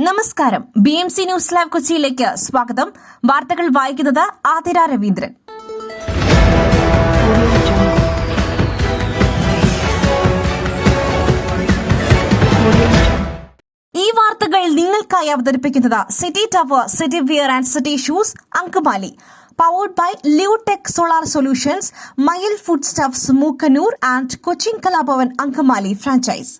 നമസ്കാരം. BMC news live കൊച്ചിയിലേക്ക് സ്വാഗതം. വാർത്തകൾ വായിക്കുന്നത് ആതിര രവീന്ദ്രൻ. ഈ വാർത്തകൾ നിങ്ങൾക്കായി അവതരിപ്പിക്കുന്നത് city tower, city wear and city shoes, Angamaly. Powered by Liutech Solar Solutions, Mayil Foodstuffs, Mookanur and Cochin Kalabavan Ankamali franchise.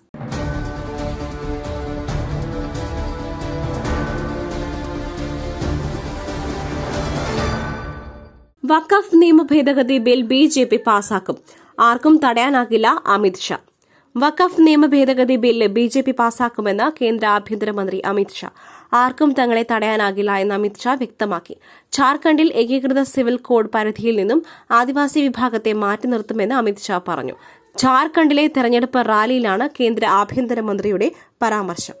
വഖഫ് നിയമ ഭേദഗതി ബിൽ BJP പാസാക്കും. ആർക്കും തടയാനാകില്ല അമിത് ഷാ. വഖഫ് നിയമ ഭേദഗതി ബില്ല് BJP പാസാക്കുമെന്ന് കേന്ദ്ര ആഭ്യന്തരമന്ത്രി അമിത് ഷാ. ആർക്കും തങ്ങളെ തടയാനാകില്ല എന്ന് അമിത് ഷാ വ്യക്തമാക്കി. ഝാർഖണ്ഡിൽ ഏകീകൃത സിവിൽ കോഡ് പരിധിയിൽ നിന്നും ആദിവാസി വിഭാഗത്തെ മാറ്റി നിർത്തുമെന്ന് അമിത് ഷാ പറഞ്ഞു. ഝാർഖണ്ഡിലെ തെരഞ്ഞെടുപ്പ് റാലിയിലാണ് കേന്ദ്ര ആഭ്യന്തരമന്ത്രിയുടെ പരാമർശം.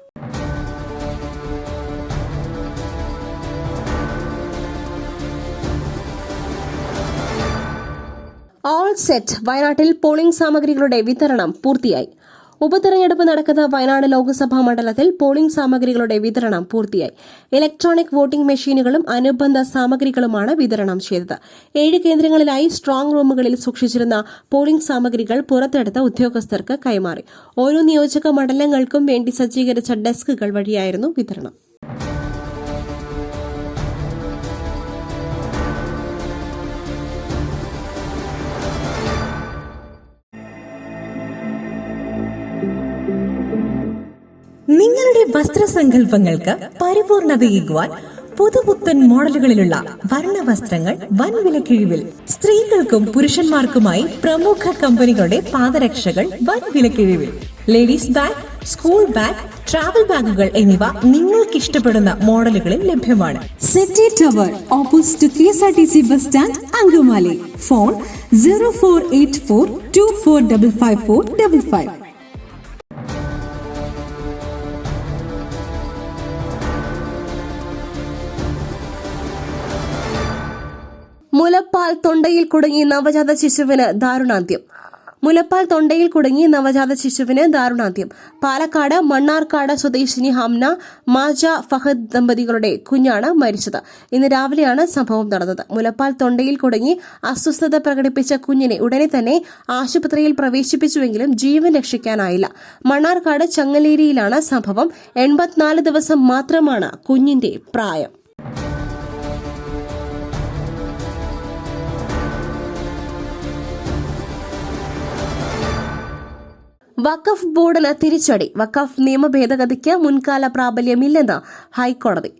All set. വയനാട്ടിൽ പോളിംഗ് സാമഗ്രികളുടെ വിതരണം പൂർത്തിയായി. ഉപതെരഞ്ഞെടുപ്പ് നടക്കുന്ന വയനാട് ലോക്സഭാ മണ്ഡലത്തിൽ പോളിംഗ് സാമഗ്രികളുടെ വിതരണം പൂർത്തിയായി. ഇലക്ട്രോണിക് വോട്ടിംഗ് മെഷീനുകളും അനുബന്ധ സാമഗ്രികളുമാണ് വിതരണം ചെയ്തത്. 7 കേന്ദ്രങ്ങളിലായി സ്ട്രോങ് റൂമുകളിൽ സൂക്ഷിച്ചിരുന്ന പോളിംഗ് സാമഗ്രികൾ പുറത്തെടുത്ത ഉദ്യോഗസ്ഥർക്ക് കൈമാറി. ഓരോ നിയോജക മണ്ഡലങ്ങൾക്കും വേണ്ടി സജ്ജീകരിച്ച ഡെസ്കുകൾ വഴിയായിരുന്നു വിതരണം. നിങ്ങളുടെ വസ്ത്രസങ്കല്പങ്ങൾക്ക് പരിപൂർണതയേകുവാൻ പുതുപുത്തൻ മോഡലുകളിലുള്ള വർണ്ണവസ്ത്രങ്ങൾ വൻ വിലക്കിഴിവിൽ. സ്ത്രീകൾക്കും പുരുഷന്മാർക്കുമായി പ്രമുഖ കമ്പനികളുടെ പാദരക്ഷകൾ വൻ വിലക്കിഴിവിൽ. Ladies bag, school bag, travel ബാഗുകൾ എന്നിവ നിങ്ങൾക്ക് ഇഷ്ടപ്പെടുന്ന മോഡലുകളിൽ ലഭ്യമാണ്. City tower, opposite KSRTC bus stand, Angamaly. Phone 0484245555. മുലപ്പാൽ തൊണ്ടയിൽ കുടുങ്ങി നവജാത ശിശുവിന് ദാരുണാന്ത്യം. മുലപ്പാൽ തൊണ്ടയിൽ കുടുങ്ങി നവജാത ശിശുവിന് ദാരുണാന്ത്യം. പാലക്കാട് മണ്ണാർക്കാട് സ്വദേശിനി ഹംന മാജ ഫഹദ് ദമ്പതികളുടെ കുഞ്ഞാണ് മരിച്ചത്. ഇന്ന് രാവിലെയാണ് സംഭവം നടന്നത്. മുലപ്പാൽ തൊണ്ടയിൽ കുടുങ്ങി അസ്വസ്ഥത പ്രകടിപ്പിച്ച കുഞ്ഞിനെ ഉടനെ തന്നെ ആശുപത്രിയിൽ പ്രവേശിപ്പിച്ചുവെങ്കിലും ജീവൻ രക്ഷിക്കാനായില്ല. മണ്ണാർക്കാട് ചങ്ങലേരിയിലാണ് സംഭവം. 84 ദിവസം മാത്രമാണ് കുഞ്ഞിന്റെ പ്രായം. വഖഫ് ബോർഡിന് തിരിച്ചടി. വഖഫ് നിയമ ഭേദഗതിക്ക് മുൻകാല പ്രാബല്യമില്ലെന്ന് ഹൈക്കോടതി.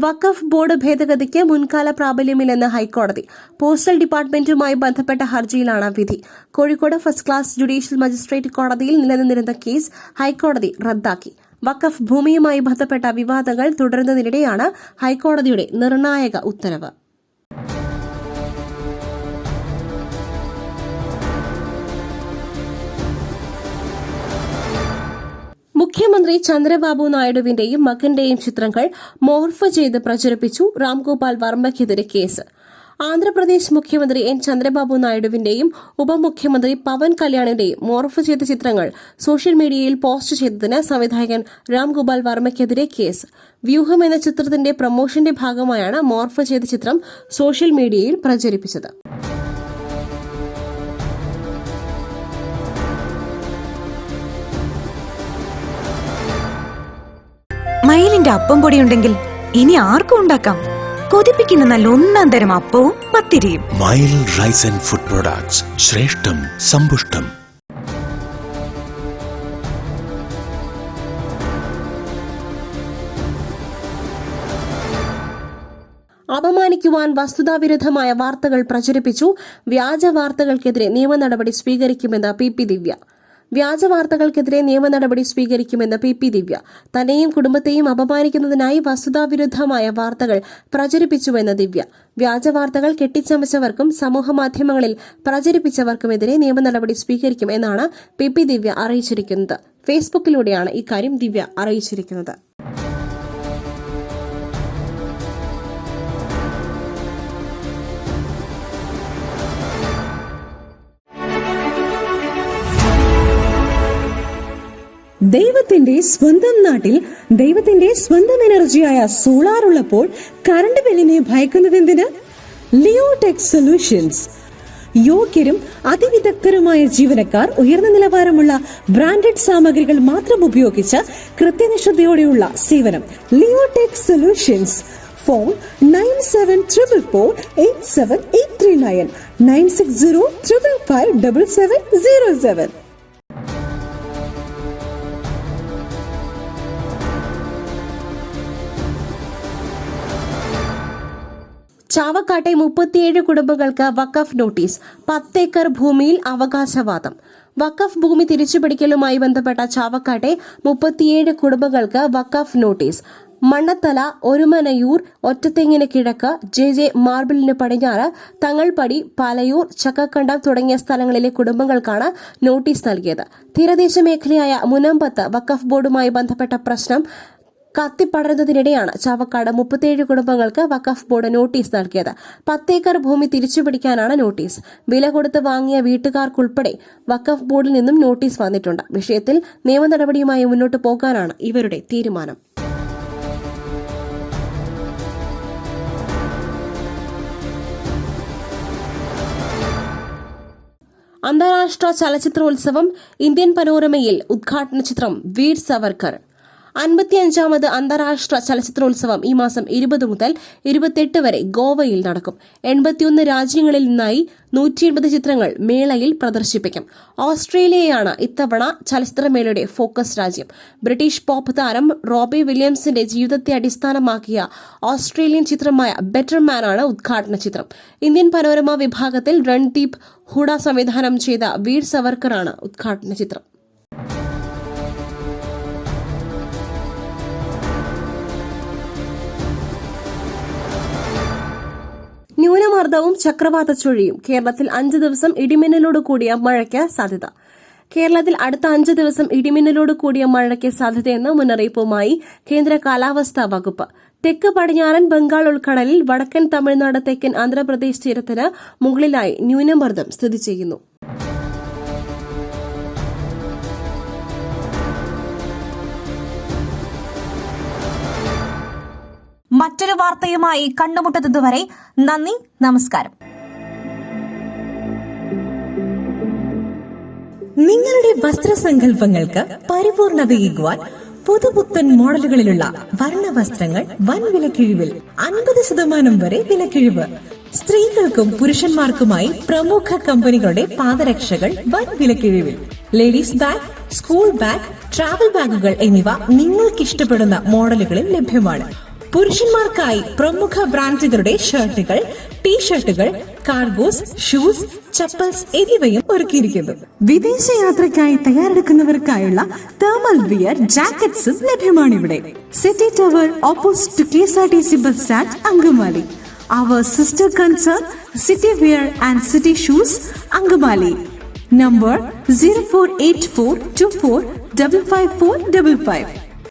വഖഫ് ബോർഡ് ഭേദഗതിക്ക് മുൻകാല പ്രാബല്യമില്ലെന്ന് ഹൈക്കോടതി. പോസ്റ്റൽ ഡിപ്പാർട്ട്മെന്റുമായി ബന്ധപ്പെട്ട ഹർജിയിലാണ് വിധി. Kozhikode first class judicial magistrate കോടതിയിൽ നിലനിന്നിരുന്ന കേസ് ഹൈക്കോടതി റദ്ദാക്കി. വഖഫ് ഭൂമിയുമായി ബന്ധപ്പെട്ട വിവാദങ്ങൾ തുടരുന്നതിനിടെയാണ് ഹൈക്കോടതിയുടെ നിർണായക ഉത്തരവ്. മുഖ്യമന്ത്രി ചന്ദ്രബാബു നായിഡുവിന്റെയും മകന്റെയും ചിത്രങ്ങൾ മോർഫ് ചെയ്ത് പ്രചരിപ്പിച്ചു. രാംഗോപാൽ വർമ്മയ്ക്കെതിരെ കേസ്. ആന്ധ്രാപ്രദേശ് മുഖ്യമന്ത്രി N. ചന്ദ്രബാബു നായിഡുവിന്റെയും ഉപമുഖ്യമന്ത്രി പവൻ കല്യാണിന്റെയും മോർഫ് ചെയ്ത ചിത്രങ്ങൾ സോഷ്യൽ മീഡിയയിൽ പോസ്റ്റ് ചെയ്തതിന് സംവിധായകൻ രാംഗോപാൽ വർമ്മയ്ക്കെതിരെ കേസ്. വ്യൂഹം എന്ന ചിത്രത്തിന്റെ പ്രമോഷന്റെ ഭാഗമായാണ് മോർഫ് ചെയ്ത ചിത്രം സോഷ്യൽ മീഡിയയിൽ പ്രചരിപ്പിച്ചത്. മയിലിന്റെ അപ്പം പൊടിയുണ്ടെങ്കിൽ ഇനി ആർക്കും ഉണ്ടാക്കാം. കൊതിപ്പിക്കുന്ന നല്ല ഒന്നാം തരം അപ്പവും പത്തിരിയും. മയിൽ റൈസ് ആൻഡ് ഫുഡ് പ്രോഡക്ട്സ്. ശ്രേഷ്ഠം, സമ്പുഷ്ടം. അപമാനിക്കുവാൻ വസ്തുതാവിരുദ്ധമായ വാർത്തകൾ പ്രചരിപ്പിച്ചു. വ്യാജ വാർത്തകൾക്കെതിരെ നിയമ നടപടി സ്വീകരിക്കുമെന്ന് PP ദിവ്യ. വ്യാജ വാർത്തകൾക്കെതിരെ നിയമ നടപടി സ്വീകരിക്കുമെന്ന് PP ദിവ്യ. തന്നെയും കുടുംബത്തെയും അപമാനിക്കുന്നതിനായി വസ്തുതാവിരുദ്ധമായ വാർത്തകൾ പ്രചരിപ്പിച്ചുവെന്ന് ദിവ്യ. വ്യാജ വാർത്തകൾ കെട്ടിച്ചമച്ചവർക്കും സമൂഹമാധ്യമങ്ങളിൽ പ്രചരിപ്പിച്ചവർക്കുമെതിരെ നിയമ നടപടി സ്വീകരിക്കും എന്നാണ് PP ദിവ്യ അറിയിച്ചിരിക്കുന്നത്. ഫേസ്ബുക്കിലൂടെയാണ് ഇക്കാര്യം ദിവ്യ അറിയിച്ചിരിക്കുന്നത്. ദൈവത്തിന്റെ സ്വന്തം നാട്ടിൽ ദൈവത്തിന്റെ സ്വന്തം എനർജിയായ സോളാർ ഉള്ളപ്പോൾ കറണ്ട് ബില്ലിനെ ഭയക്കുന്നതെന്തിന്? Leotech solutions. യോഗ്യരും അതിവിദഗ്ധരുമായ ജീവനക്കാർ, ഉയർന്ന നിലവാരമുള്ള ബ്രാൻഡഡ് സാമഗ്രികൾ മാത്രം ഉപയോഗിച്ച് കൃത്യനിഷ്ഠതയോടെയുള്ള സേവനം. Leotech solutions. ഫോൺ 9744487839 9605557707. ചാവക്കാട്ടെ 37 കുടുംബങ്ങൾക്ക് വഖഫ് നോട്ടീസ്. 10 ഏക്കർ ഭൂമിയിൽ അവകാശവാദം. വഖഫ് ഭൂമി തിരിച്ചുപിടിക്കലുമായി ബന്ധപ്പെട്ട ചാവക്കാട്ടെ 37 കുടുംബങ്ങൾക്ക് വഖഫ് നോട്ടീസ്. മണ്ണത്തല, ഒരുമനയൂർ, ഒറ്റത്തെങ്ങിന് കിഴക്ക്, JJ മാർബിളിന് പടിഞ്ഞാറ്, തങ്ങൾപടി, പാലയൂർ, ചക്കക്കണ്ടം തുടങ്ങിയ സ്ഥലങ്ങളിലെ കുടുംബങ്ങൾക്കാണ് നോട്ടീസ് നൽകിയത്. തീരദേശ മേഖലയായ മുനമ്പത്ത് വഖഫ് ബോർഡുമായി ബന്ധപ്പെട്ട പ്രശ്നം കത്തിപ്പടരുന്നതിനിടെയാണ് ചാവക്കാട് 37 കുടുംബങ്ങൾക്ക് വഖഫ് ബോർഡ് നോട്ടീസ് നൽകിയത്. 10 ഏക്കർ ഭൂമി തിരിച്ചുപിടിക്കാനാണ് നോട്ടീസ്. വില കൊടുത്ത് വാങ്ങിയ വീട്ടുകാർക്കുൾപ്പെടെ വഖഫ് ബോർഡിൽ നിന്നും നോട്ടീസ് വന്നിട്ടുണ്ട്. വിഷയത്തിൽ നിയമ നടപടിയുമായി മുന്നോട്ട് പോകാനാണ് ഇവരുടെ തീരുമാനം. അന്താരാഷ്ട്ര ചലച്ചിത്രോത്സവം ഇന്ത്യൻ പനോരമയിൽ ഉദ്ഘാടന ചിത്രം വീർ സവർക്കർ. 55ാമത് അന്താരാഷ്ട്ര ചലച്ചിത്രോത്സവം ഈ മാസം 20 മുതൽ 28 വരെ ഗോവയിൽ നടക്കും. 81 രാജ്യങ്ങളിൽ നിന്നായി 180 ചിത്രങ്ങൾ മേളയിൽ പ്രദർശിപ്പിക്കും. ഓസ്ട്രേലിയയാണ് ഇത്തവണ ചലച്ചിത്രമേളയുടെ ഫോക്കസ് രാജ്യം. ബ്രിട്ടീഷ് പോപ്പ് താരം റോബി വില്യംസിന്റെ ജീവിതത്തെ അടിസ്ഥാനമാക്കിയ ഓസ്ട്രേലിയൻ ചിത്രമായ ബെറ്റർ മാൻ ആണ് ഉദ്ഘാടന ചിത്രം. ഇന്ത്യൻ പനോരമ വിഭാഗത്തിൽ രൺദീപ് ഹൂഡ സംവിധാനം ചെയ്ത വീർ സവർക്കറാണ് ഉദ്ഘാടന ചിത്രം. ന്യൂനമർദ്ദവും ചക്രവാത ചുഴിയും. കേരളത്തിൽ 5 ദിവസം ഇടിമിന്നലോട് കൂടിയ മഴയ്ക്ക് സാധ്യത. കേരളത്തിൽ അടുത്ത 5 ദിവസം ഇടിമിന്നലോട് കൂടിയ മഴയ്ക്ക് സാധ്യതയെന്ന മുന്നറിയിപ്പുമായി കേന്ദ്ര കാലാവസ്ഥാ വകുപ്പ്. തെക്ക് പടിഞ്ഞാറൻ ബംഗാൾ ഉൾക്കടലിൽ വടക്കൻ തമിഴ്നാട്, തെക്കൻ ആന്ധ്രാപ്രദേശ് തീരത്തിന് മുകളിലായി ന്യൂനമർദ്ദം സ്ഥിതി ചെയ്യുന്നു. മറ്റൊരു വാർത്തയുമായി കണ്ടുമുട്ടുന്നതുവരെ നന്ദി, നമസ്കാരം. നിങ്ങളുടെ വസ്ത്രസങ്കല്പങ്ങൾക്ക് പരിപൂർണതയേകുവാൻ പുതുപുത്തൻ മോഡലുകളിലുള്ള വർണ്ണവസ്ത്രങ്ങൾ വൻ വിലക്കിഴിവിൽ 50% വരെ വിലക്കിഴിവ്. സ്ത്രീകൾക്കും പുരുഷന്മാർക്കുമായി പ്രമുഖ കമ്പനികളുടെ പാദരക്ഷകൾ വൻ വിലക്കിഴിവിൽ. Ladies bag, school bag, travel ബാഗുകൾ എന്നിവ നിങ്ങൾക്കിഷ്ടപ്പെടുന്ന മോഡലുകളിൽ ലഭ്യമാണ്. പുരുഷന്മാർക്കായി പ്രമുഖ ബ്രാൻഡുകളുടെ ഷർട്ടുകൾ, ടീഷർട്ടുകൾ, കാർഗോസ്, ഷൂസ്, ചപ്പൽസ് എന്നിവയും ഒരുക്കിയിരിക്കുന്നു. വിദേശയാത്രയ്ക്കായി തയ്യാറെടുക്കുന്നവർക്കായുള്ള തേർമൽ വിയർ, ജാക്കറ്റ്സും ലഭ്യമാണിവിടെ. City tower opposite KSRTC bus stand, Angamaly. Our sister concern, City Wear and City Shoes, Angamali. Number 048424555455.